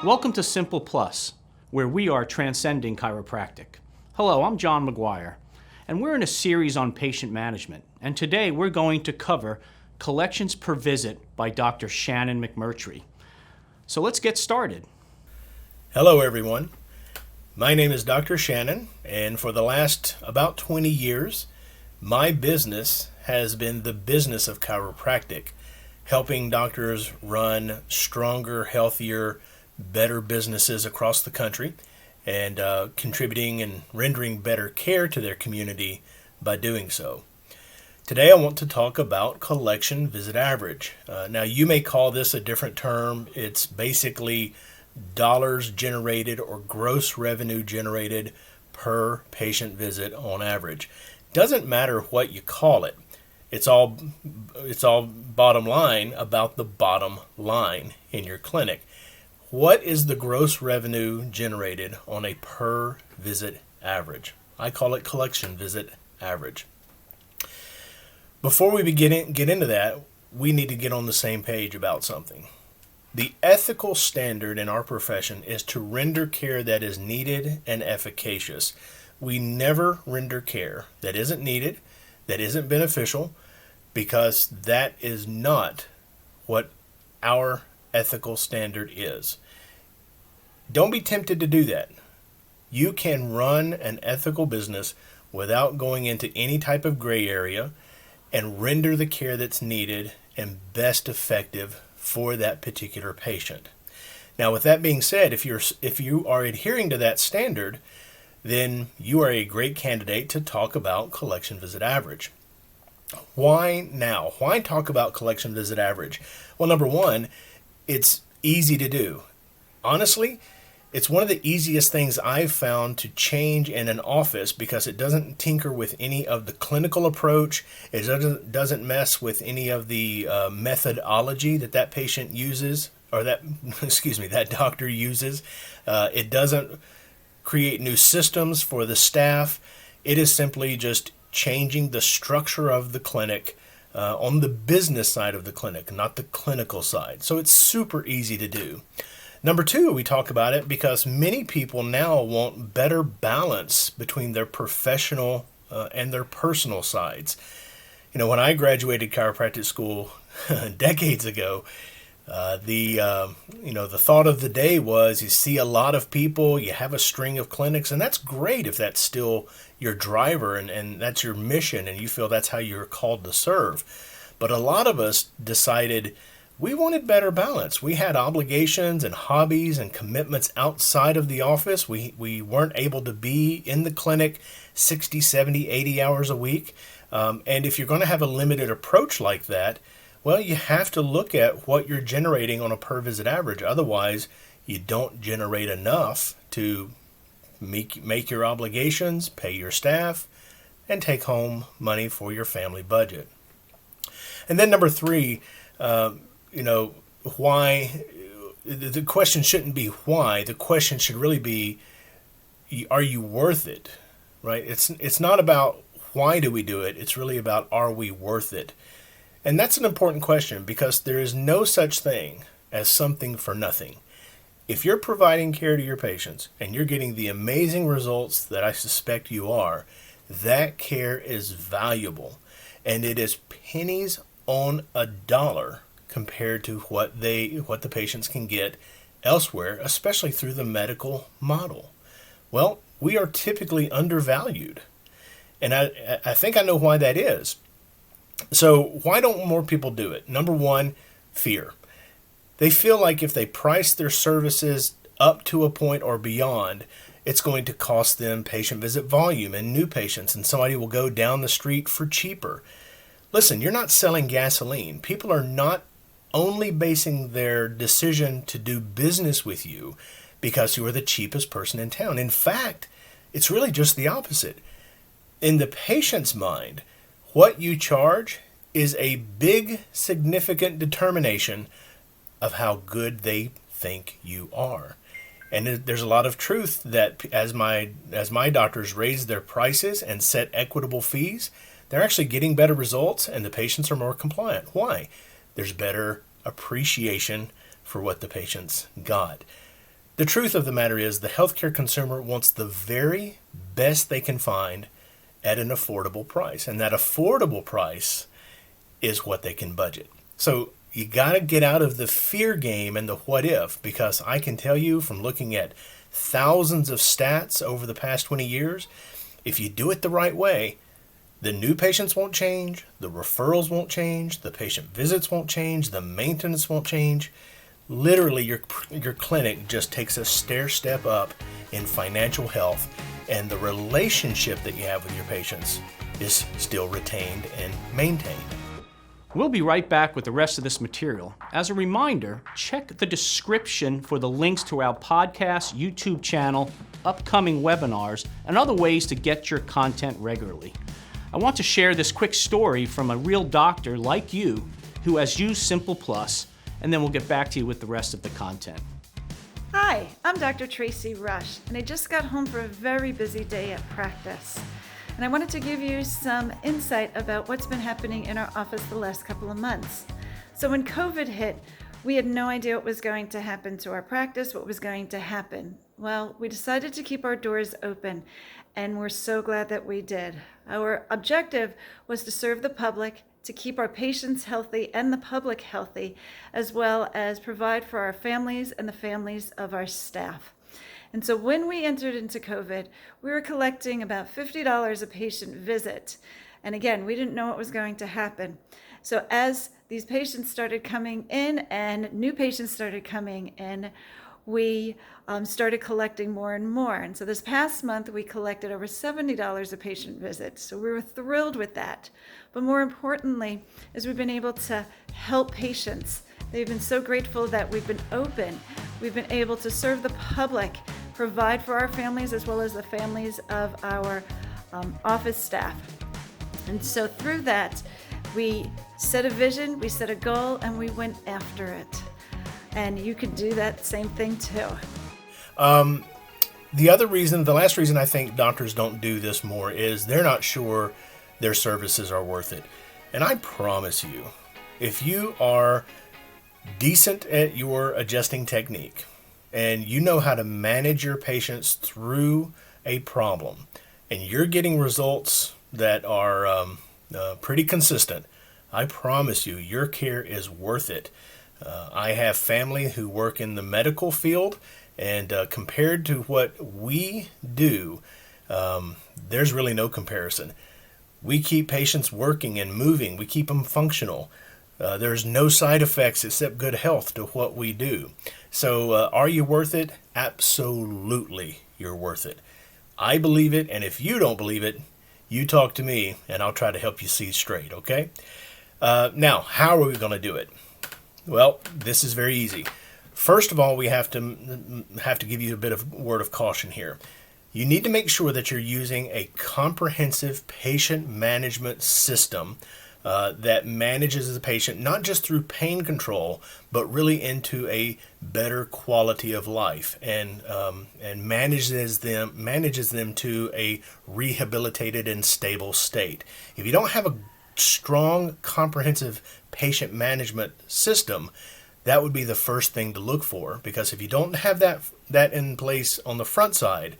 Welcome to Simple Plus, where we are transcending chiropractic. Hello, I'm John McGuire, and we're in a series on patient management. And today we're going to cover collections per visit by Dr. Shannon McMurtry. So let's get started. Hello, everyone. My name is Dr. Shannon, and for the last about 20 years, my business has been the business of chiropractic, helping doctors run stronger, healthier, better businesses across the country and contributing and rendering better care to their community by doing so. Today I want to talk about collection visit average. Now you may call this a different term. It's basically dollars generated or gross revenue generated per patient visit on average. Doesn't matter what you call it. It's all bottom line about the bottom line in your clinic. What is the gross revenue generated on a per visit average? I call it collection visit average. Before we get into that, we need to get on the same page about something. The ethical standard in our profession is to render care that is needed and efficacious. We never render care that isn't needed, that isn't beneficial, because that is not what our ethical standard is. Don't be tempted to do that. You can run an ethical business without going into any type of gray area and render the care that's needed and best effective for that particular patient. Now, with that being said, if you are adhering to that standard, then you are a great candidate to talk about collection visit average. Why now? Why talk about collection visit average? Well, number one, it's easy to do. Honestly, it's one of the easiest things I've found to change in an office because it doesn't tinker with any of the clinical approach. It doesn't mess with any of the methodology that patient uses, or that doctor uses. It doesn't create new systems for the staff. It is simply just changing the structure of the clinic on the business side of the clinic, not the clinical side. So it's super easy to do. Number two, we talk about it because many people now want better balance between their professional and their personal sides. You know, when I graduated chiropractic school decades ago, the thought of the day was you see a lot of people, you have a string of clinics, and that's great if that's still your driver and that's your mission and you feel that's how you're called to serve. But a lot of us decided we wanted better balance. We had obligations and hobbies and commitments outside of the office. We weren't able to be in the clinic 60, 70, 80 hours a week. And if you're going to have a limited approach like that, well, you have to look at what you're generating on a per visit average. Otherwise, you don't generate enough to make your obligations, pay your staff, and take home money for your family budget. And then number three, why? The question shouldn't be why. The question should really be, are you worth it? Right? It's not about why do we do it. It's really about, are we worth it? And that's an important question because there is no such thing as something for nothing. If you're providing care to your patients and you're getting the amazing results that I suspect you are, that care is valuable. And it is pennies on a dollar compared to what the patients can get elsewhere, especially through the medical model. Well, we are typically undervalued. And I think I know why that is. So why don't more people do it? Number one, fear. They feel like if they price their services up to a point or beyond, it's going to cost them patient visit volume and new patients, and somebody will go down the street for cheaper. Listen, you're not selling gasoline. People are not only basing their decision to do business with you because you are the cheapest person in town. In fact, it's really just the opposite. In the patient's mind, what you charge is a big, significant determination of how good they think you are. And there's a lot of truth that as my doctors raise their prices and set equitable fees, they're actually getting better results and the patients are more compliant. Why? There's better appreciation for what the patients got. The truth of the matter is the healthcare consumer wants the very best they can find at an affordable price. And that affordable price is what they can budget. So you got to get out of the fear game and the what if, because I can tell you from looking at thousands of stats over the past 20 years, if you do it the right way, the new patients won't change, the referrals won't change, the patient visits won't change, the maintenance won't change. Literally, your clinic just takes a stair step up in financial health, and the relationship that you have with your patients is still retained and maintained. We'll be right back with the rest of this material. As a reminder, check the description for the links to our podcast, YouTube channel, upcoming webinars, and other ways to get your content regularly. I want to share this quick story from a real doctor like you who has used Simple Plus, and then we'll get back to you with the rest of the content. Hi, I'm Dr. Tracy Rush, and I just got home for a very busy day at practice. And I wanted to give you some insight about what's been happening in our office the last couple of months. So when COVID hit, we had no idea what was going to happen to our practice, what was going to happen. Well, we decided to keep our doors open, and we're so glad that we did. Our objective was to serve the public, to keep our patients healthy and the public healthy, as well as provide for our families and the families of our staff. And so when we entered into COVID, we were collecting about $50 a patient visit. And again, we didn't know what was going to happen. So as these patients started coming in and new patients started coming in, we started collecting more and more. And so this past month, we collected over $70 a patient visit. So we were thrilled with that. But more importantly, is we've been able to help patients. They've been so grateful that we've been open. We've been able to serve the public, provide for our families as well as the families of our office staff. And so through that, we set a vision, we set a goal, and we went after it. And you could do that same thing too. The last reason I think doctors don't do this more is they're not sure their services are worth it. And I promise you, if you are decent at your adjusting technique and you know how to manage your patients through a problem and you're getting results that are pretty consistent, I promise you, your care is worth it. I have family who work in the medical field, and compared to what we do, there's really no comparison. We keep patients working and moving. We keep them functional. There's no side effects except good health to what we do. So are you worth it? Absolutely, you're worth it. I believe it, and if you don't believe it, you talk to me, and I'll try to help you see straight, okay? Now, how are we going to do it? Well, this is very easy. First of all, we have to give you a bit of word of caution here. You need to make sure that you're using a comprehensive patient management system that manages the patient not just through pain control, but really into a better quality of life and manages them to a rehabilitated and stable state. If you don't have a strong, comprehensive patient management system, that would be the first thing to look for, because if you don't have that in place on the front side,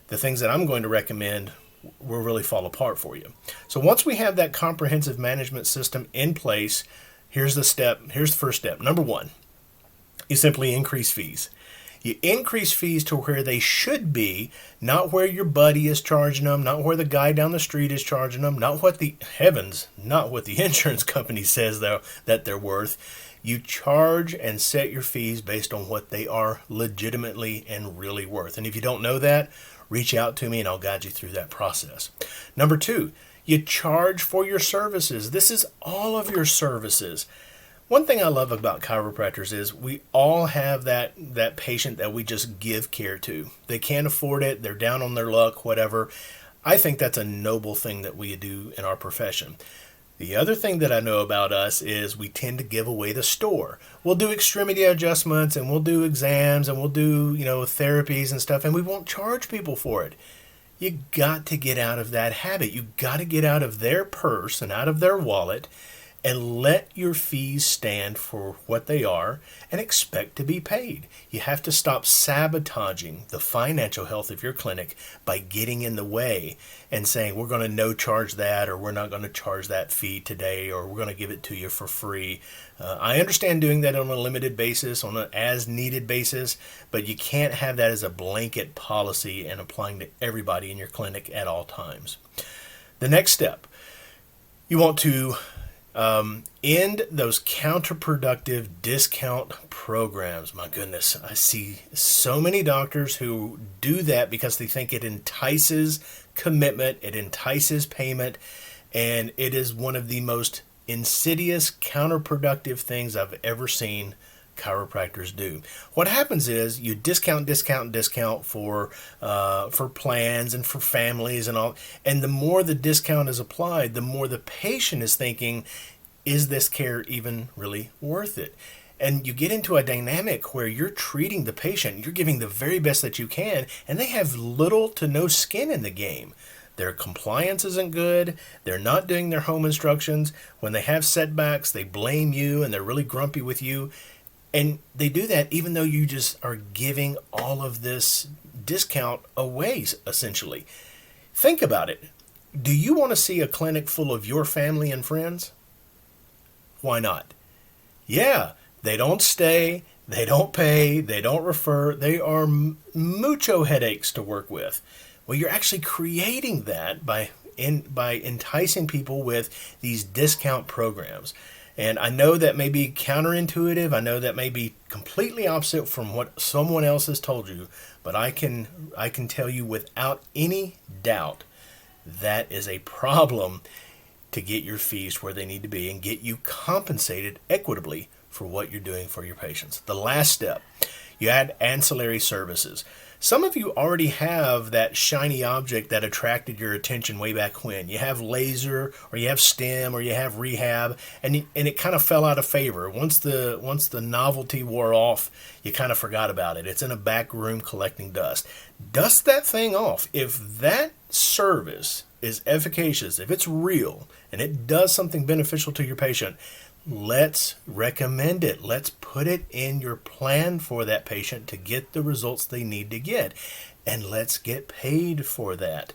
the things that I'm going to recommend will really fall apart for you. So once we have that comprehensive management system in place, here's the first step. Number one, you simply increase fees. You increase fees to where they should be, not where your buddy is charging them, not where the guy down the street is charging them, not what the insurance company says that they're worth. You charge and set your fees based on what they are legitimately and really worth. And if you don't know that, reach out to me and I'll guide you through that process. Number two, you charge for your services. This is all of your services. One thing I love about chiropractors is we all have that patient that we just give care to. They can't afford it. They're down on their luck, whatever. I think that's a noble thing that we do in our profession. The other thing that I know about us is we tend to give away the store. We'll do extremity adjustments and we'll do exams and we'll do, therapies and stuff, and we won't charge people for it. You got to get out of that habit. You got to get out of their purse and out of their wallet and let your fees stand for what they are and expect to be paid. You have to stop sabotaging the financial health of your clinic by getting in the way and saying, we're going to no charge that, or we're not going to charge that fee today, or we're going to give it to you for free. I understand doing that on a limited basis, on an as needed basis, but you can't have that as a blanket policy and applying to everybody in your clinic at all times. The next step, you want to end those counterproductive discount programs. My goodness, I see so many doctors who do that because they think it entices commitment, it entices payment, and it is one of the most insidious, counterproductive things I've ever seen chiropractors do. What happens is you discount for plans and for families and all, and the more the discount is applied, the more the patient is thinking, is this care even really worth it? And you get into a dynamic where you're treating the patient, you're giving the very best that you can, and they have little to no skin in the game. Their compliance isn't good. They're not doing their home instructions. When they have setbacks, they blame you and they're really grumpy with you. And they do that even though you just are giving all of this discount away, essentially. Think about it. Do you want to see a clinic full of your family and friends? Why not? Yeah, they don't stay, they don't pay, they don't refer. They are mucho headaches to work with. Well, you're actually creating that by enticing people with these discount programs. And I know that may be counterintuitive. I know that may be completely opposite from what someone else has told you. But I can tell you without any doubt that is a problem to get your fees where they need to be and get you compensated equitably for what you're doing for your patients. The last step, you add ancillary services. Some of you already have that shiny object that attracted your attention way back when. You have laser, or you have stem, or you have rehab, and it kind of fell out of favor. Once the novelty wore off, you kind of forgot about it. It's in a back room collecting dust. Dust that thing off. If that service is efficacious, if it's real, and it does something beneficial to your patient, let's recommend it. Let's put it in your plan for that patient to get the results they need to get. And let's get paid for that.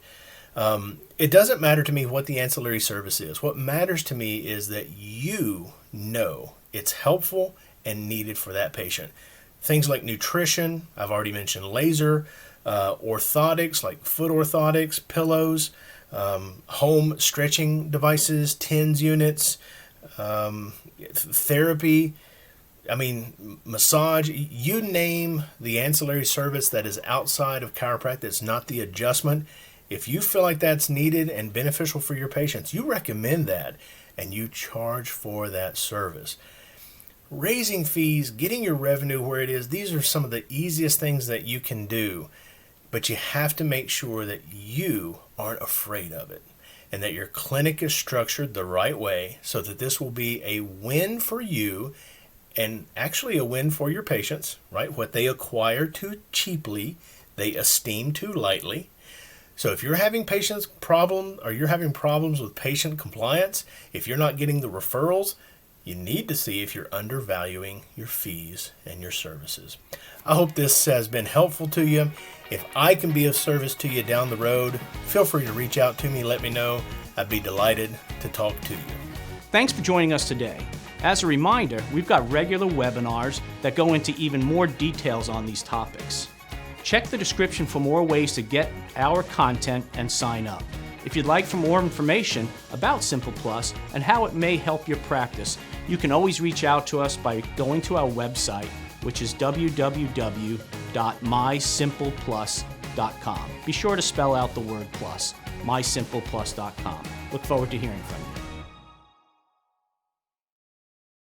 It doesn't matter to me what the ancillary service is. What matters to me is that you know it's helpful and needed for that patient. Things like nutrition, I've already mentioned laser, orthotics like foot orthotics, pillows, home stretching devices, TENS units, therapy, massage, you name the ancillary service that is outside of chiropractic, it's not the adjustment. If you feel like that's needed and beneficial for your patients, you recommend that and you charge for that service. Raising fees, getting your revenue where it is, these are some of the easiest things that you can do, but you have to make sure that you aren't afraid of it, and that your clinic is structured the right way so that this will be a win for you and actually a win for your patients, right? What they acquire too cheaply, they esteem too lightly. So if you're having you're having problems with patient compliance, if you're not getting the referrals, you need to see if you're undervaluing your fees and your services. I hope this has been helpful to you. If I can be of service to you down the road, feel free to reach out to me, let me know. I'd be delighted to talk to you. Thanks for joining us today. As a reminder, we've got regular webinars that go into even more details on these topics. Check the description for more ways to get our content and sign up. If you'd like for more information about Simple Plus and how it may help your practice, you can always reach out to us by going to our website, which is www.mysimpleplus.com. Be sure to spell out the word plus, mysimpleplus.com. Look forward to hearing from you.